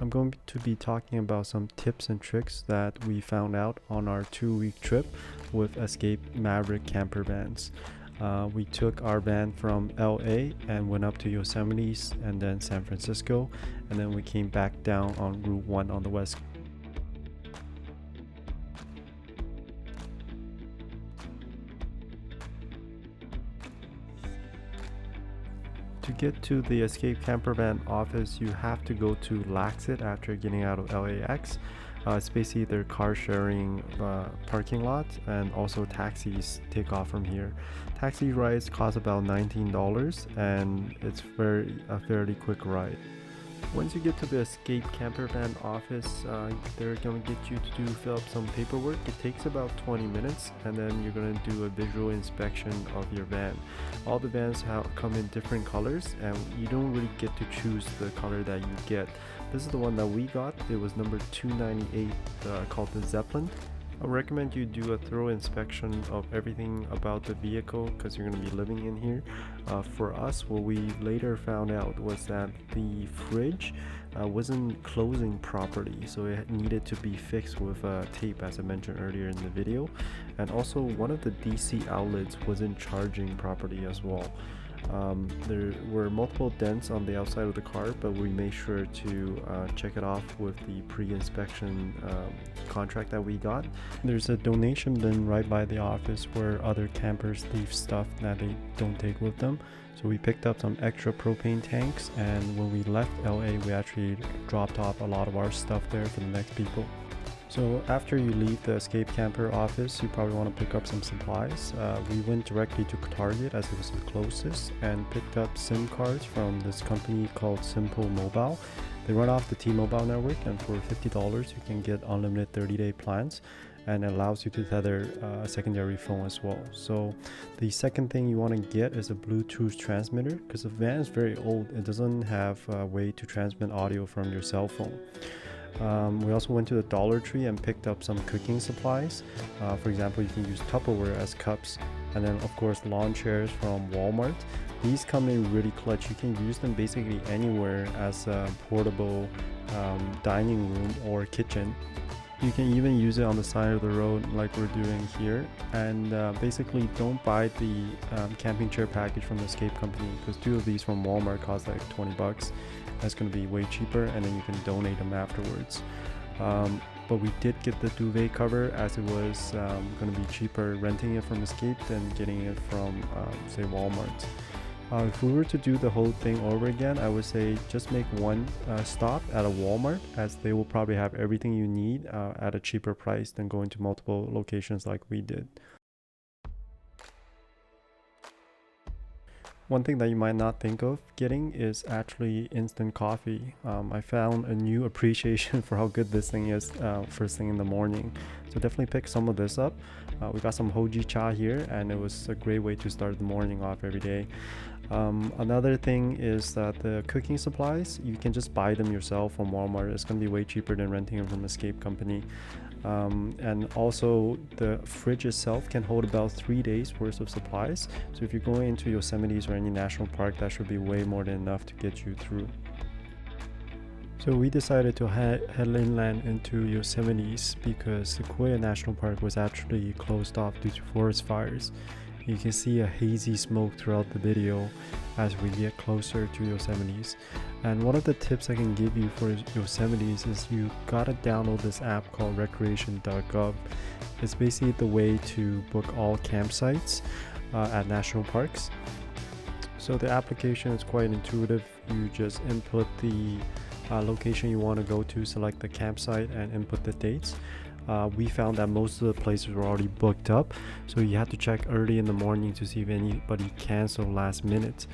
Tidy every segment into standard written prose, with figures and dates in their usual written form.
I'm going to be talking about some tips and tricks that we found out on our 2-week trip with Escape Maverick camper vans. We took our van from LA and went up to Yosemite and then San Francisco, and then we came back down on Route 1 on the west. To get to the Escape Campervan office, you have to go to LAXIT after getting out of LAX. It's basically their car sharing parking lot, and also taxis take off from here. Taxi rides cost about $19 and it's a fairly quick ride. Once you get to the Escape Campervan office, they're going to get you to fill up some paperwork. It takes about 20 minutes, and then you're going to do a visual inspection of your van. All the vans come in different colors, and you don't really get to choose the color that you get. This is the one that we got. It was number 298, called the Zeppelin. I recommend you do a thorough inspection of everything about the vehicle because you're going to be living in here. For us, what we later found out was that the fridge wasn't closing properly, so it needed to be fixed with tape, as I mentioned earlier in the video. And also, one of the DC outlets wasn't charging properly as well. There were multiple dents on the outside of the car, but we made sure to check it off with the pre-inspection contract that we got. There's a donation bin right by the office where other campers leave stuff that they don't take with them. So we picked up some extra propane tanks, and when we left LA, we actually dropped off a lot of our stuff there for the next people. So after you leave the Escape Camper office, you probably want to pick up some supplies. We went directly to Target as it was the closest and picked up SIM cards from this company called Simple Mobile. They run off the T-Mobile network, and for $50 you can get unlimited 30-day plans, and it allows you to tether a secondary phone as well. So the second thing you want to get is a Bluetooth transmitter, because the van is very old. It doesn't have a way to transmit audio from your cell phone. We also went to the Dollar Tree and picked up some cooking supplies. For example, you can use Tupperware as cups, and then of course lawn chairs from Walmart. These come in really clutch. You can use them basically anywhere as a portable dining room or kitchen. You can even use it on the side of the road like we're doing here. And basically don't buy the camping chair package from the Escape company, because 2 of these from Walmart cost like 20 bucks. That's going to be way cheaper, and then you can donate them afterwards. But we did get the duvet cover, as it was going to be cheaper renting it from Escape than getting it from say Walmart. If we were to do the whole thing over again, I would say just make one stop at a Walmart, as they will probably have everything you need at a cheaper price than going to multiple locations like we did. One thing that you might not think of getting is actually instant coffee. I found a new appreciation for how good this thing is first thing in the morning. So definitely pick some of this up. We got some Hoji Cha here, and it was a great way to start the morning off every day. Another thing is that the cooking supplies, you can just buy them yourself from Walmart. It's going to be way cheaper than renting them from Escape company. And also the fridge itself can hold about 3 days worth of supplies. So if you're going into Yosemite or any national park, that should be way more than enough to get you through. So we decided to head inland into Yosemite because Sequoia National Park was actually closed off due to forest fires. You can see a hazy smoke throughout the video as we get closer to Yosemite. And one of the tips I can give you for Yosemite is you gotta download this app called recreation.gov. It's basically the way to book all campsites at national parks. So the application is quite intuitive. You just input the location you want to go to, select the campsite, and input the dates. We found that most of the places were already booked up, so you have to check early in the morning to see if anybody canceled last minute.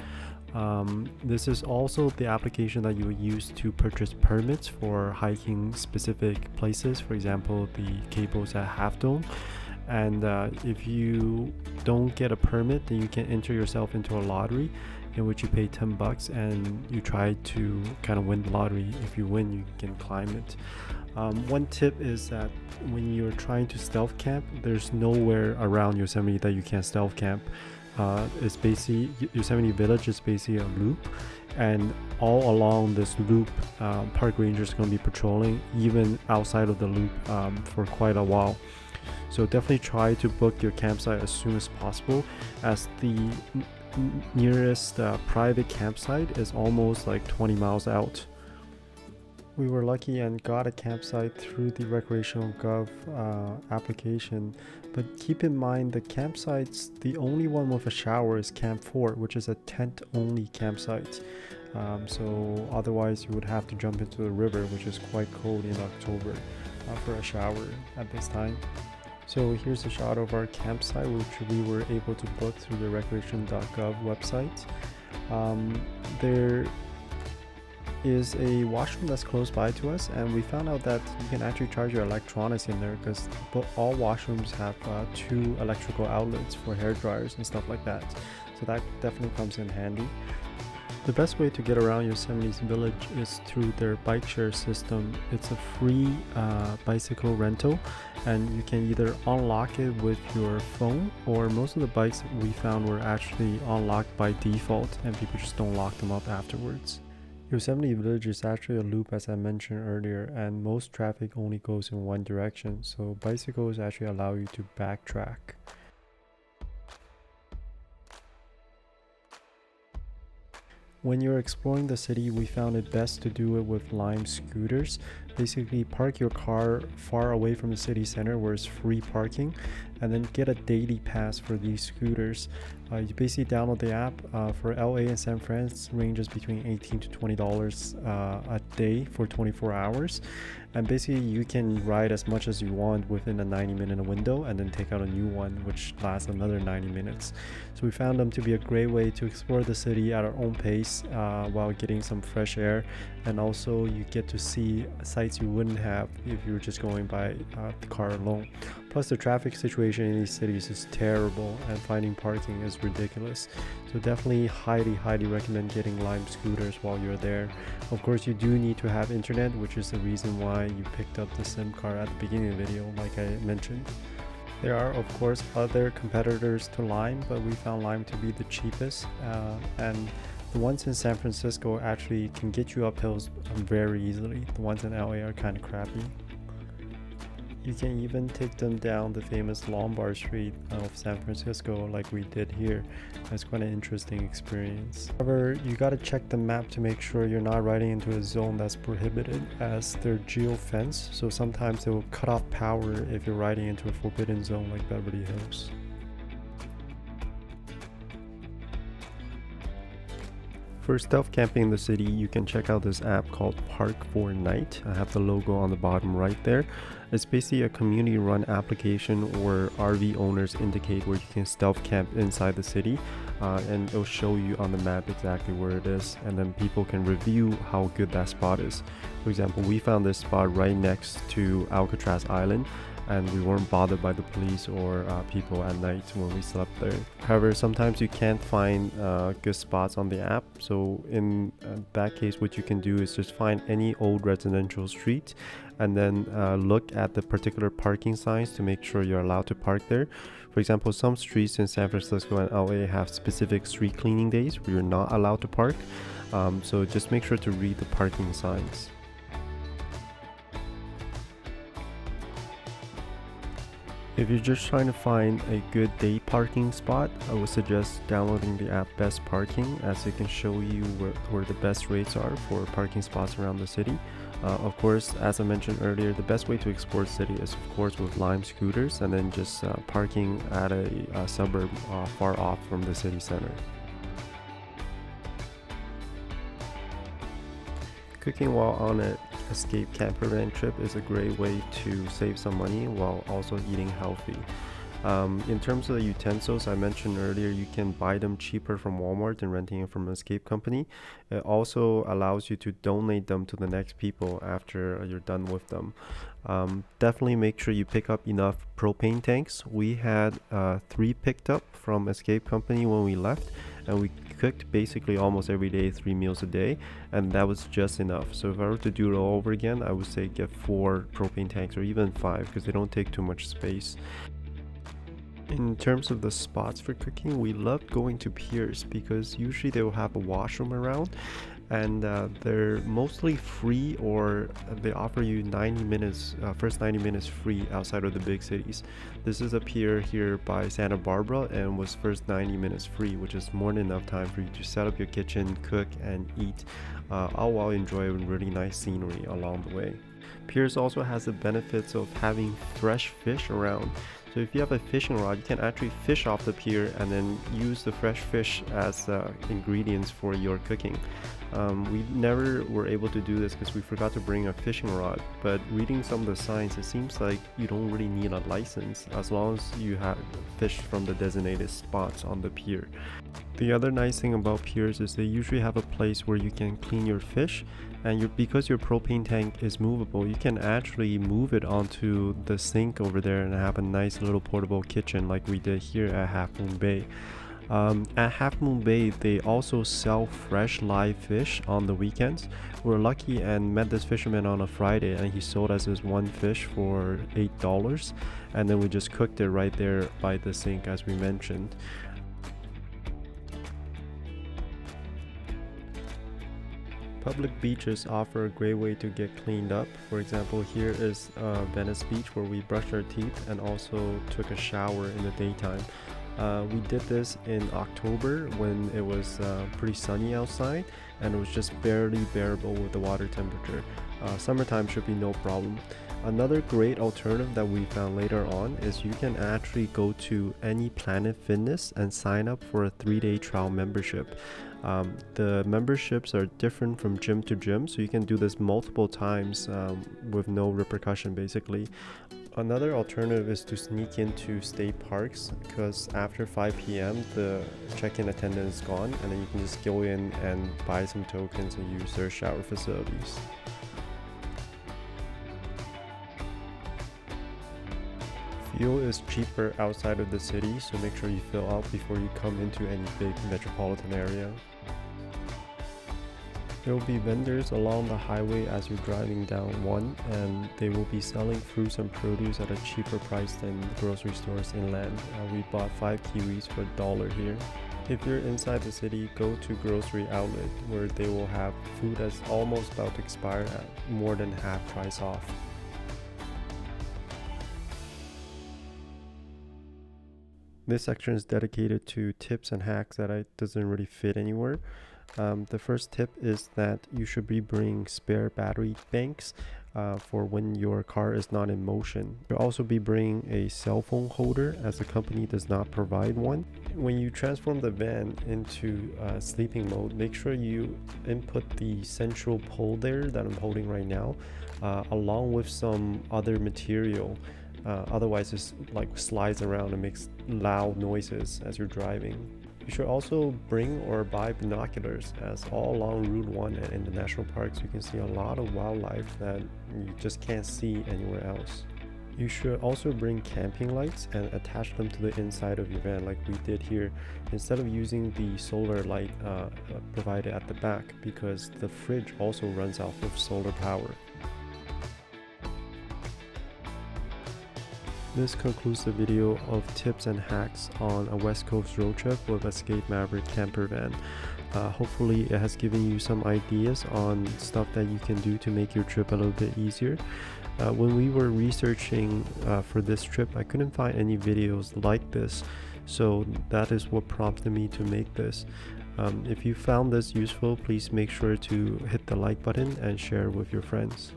This is also the application that you would use to purchase permits for hiking specific places, for example the cables at Half Dome. And if you don't get a permit, then you can enter yourself into a lottery in which you pay 10 bucks and you try to kind of win the lottery. If you win, you can climb it. One tip is that when you're trying to stealth camp, there's nowhere around Yosemite that you can stealth camp. is basically Yosemite Village is basically a loop, and all along this loop, park rangers are going to be patrolling even outside of the loop for quite a while. So definitely try to book your campsite as soon as possible, as the nearest private campsite is almost like 20 miles out. We were lucky and got a campsite through the recreational gov application, but keep in mind the campsites, the only one with a shower is Camp 4, which is a tent only campsite. So otherwise you would have to jump into the river, which is quite cold in October, for a shower at this time. So here's a shot of our campsite, which we were able to book through the recreation.gov website. There is a washroom that's close by to us, and we found out that you can actually charge your electronics in there, because all washrooms have 2 electrical outlets for hair dryers and stuff like that, so that definitely comes in handy. The best way to get around Yosemite's village is through their bike share system. It's a free bicycle rental, and you can either unlock it with your phone, or most of the bikes we found were actually unlocked by default and people just don't lock them up afterwards. Yosemite Village is actually a loop, as I mentioned earlier, and most traffic only goes in one direction, so bicycles actually allow you to backtrack. When you're exploring the city, we found it best to do it with Lime scooters. Basically, park your car far away from the city center where it's free parking, and then get a daily pass for these scooters. You basically download the app. For LA and San Francisco, ranges between $18 to $20 a day for 24 hours. And basically you can ride as much as you want within a 90-minute window, and then take out a new one which lasts another 90 minutes. So we found them to be a great way to explore the city at our own pace while getting some fresh air, and also you get to see sights you wouldn't have if you were just going by the car alone. Plus the traffic situation in these cities is terrible, and finding parking is ridiculous. So definitely highly recommend getting Lime scooters while you're there. Of course you do need to have internet, which is the reason why you picked up the SIM card at the beginning of the video, like I mentioned. There are of course other competitors to Lime, but we found Lime to be the cheapest, and the ones in San Francisco actually can get you up hills very easily. The ones in LA are kind of crappy. You can even take them down the famous Lombard Street of San Francisco like we did here. That's quite an interesting experience. However, you gotta check the map to make sure you're not riding into a zone that's prohibited, as they're geo-fenced, so sometimes they will cut off power if you're riding into a forbidden zone like Beverly Hills. For stealth camping in the city, you can check out this app called Park for Night. I have the logo on the bottom right there. It's basically a community-run application where RV owners indicate where you can stealth camp inside the city, and it'll show you on the map exactly where it is, and then people can review how good that spot is. For example, we found this spot right next to Alcatraz Island, and we weren't bothered by the police or people at night when we slept there. However, sometimes you can't find good spots on the app, so in that case what you can do is just find any old residential street, and then look at the particular parking signs to make sure you're allowed to park there. For example, some streets in San Francisco and LA have specific street cleaning days where you're not allowed to park, so just make sure to read the parking signs. If you're just trying to find a good day parking spot, I would suggest downloading the app Best Parking, as it can show you where the best rates are for parking spots around the city. Of course, as I mentioned earlier, the best way to explore the city is of course with Lime scooters, and then just parking at a suburb far off from the city center. Cooking while on an escape campervan trip is a great way to save some money while also eating healthy. In terms of the utensils I mentioned earlier, you can buy them cheaper from Walmart than renting it from an escape company. It also allows you to donate them to the next people after you're done with them. Definitely make sure you pick up enough propane tanks. We had 3 picked up from escape company when we left, and we cooked basically almost every day, 3 meals a day, and that was just enough. So if I were to do it all over again, I would say get 4 propane tanks, or even 5, because they don't take too much space. In terms of the spots for cooking, we loved going to piers because usually they will have a washroom around, and they're mostly free, or they offer you 90 minutes, first 90 minutes free outside of the big cities. This is a pier here by Santa Barbara and was first 90 minutes free, which is more than enough time for you to set up your kitchen, cook, and eat, all while enjoying really nice scenery along the way. Piers also has the benefits of having fresh fish around. So if you have a fishing rod, you can actually fish off the pier and then use the fresh fish as ingredients for your cooking. We never were able to do this because we forgot to bring a fishing rod, but reading some of the signs, it seems like you don't really need a license as long as you have fished from the designated spots on the pier. The other nice thing about piers is they usually have a place where you can clean your fish, and because your propane tank is movable, you can actually move it onto the sink over there and have a nice little portable kitchen like we did here at Half Moon Bay. At Half Moon Bay, they also sell fresh live fish on the weekends. We're lucky and met this fisherman on a Friday, and he sold us this one fish for $8, and then we just cooked it right there by the sink as we mentioned. Public beaches offer a great way to get cleaned up. For example, here is Venice Beach, where we brushed our teeth and also took a shower in the daytime. We did this in October when it was pretty sunny outside and it was just barely bearable with the water temperature. Summertime should be no problem. Another great alternative that we found later on is you can actually go to any Planet Fitness and sign up for a 3-day trial membership. The memberships are different from gym to gym, so you can do this multiple times with no repercussion basically. Another alternative is to sneak into state parks, because after 5 p.m. the check-in attendant is gone, and then you can just go in and buy some tokens and use their shower facilities. Fuel is cheaper outside of the city, so make sure you fill up before you come into any big metropolitan area. There will be vendors along the highway as you're driving down one, and they will be selling fruits and produce at a cheaper price than grocery stores inland. We bought 5 kiwis for $1 here. If you're inside the city, go to Grocery Outlet, where they will have food that's almost about to expire at more than half price off. This section is dedicated to tips and hacks that doesn't really fit anywhere. The first tip is that you should be bringing spare battery banks for when your car is not in motion. You'll also be bringing a cell phone holder, as the company does not provide one. When you transform the van into sleeping mode, make sure you input the central pole there that I'm holding right now, along with some other material. Otherwise it's like slides around and makes loud noises as you're driving. You should also bring or buy binoculars, as all along Route 1 and in the national parks you can see a lot of wildlife that you just can't see anywhere else. You should also bring camping lights and attach them to the inside of your van like we did here, instead of using the solar light provided at the back, because the fridge also runs off of solar power. This concludes the video of tips and hacks on a West Coast road trip with Escape Maverick Campervan. Hopefully it has given you some ideas on stuff that you can do to make your trip a little bit easier. When we were researching for this trip, I couldn't find any videos like this, so that is what prompted me to make this. If you found this useful, please make sure to hit the like button and share with your friends.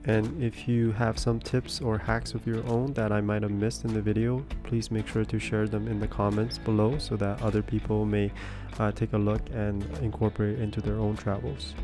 And if you have some tips or hacks of your own that I might have missed in the video, please make sure to share them in the comments below so that other people may take a look and incorporate into their own travels.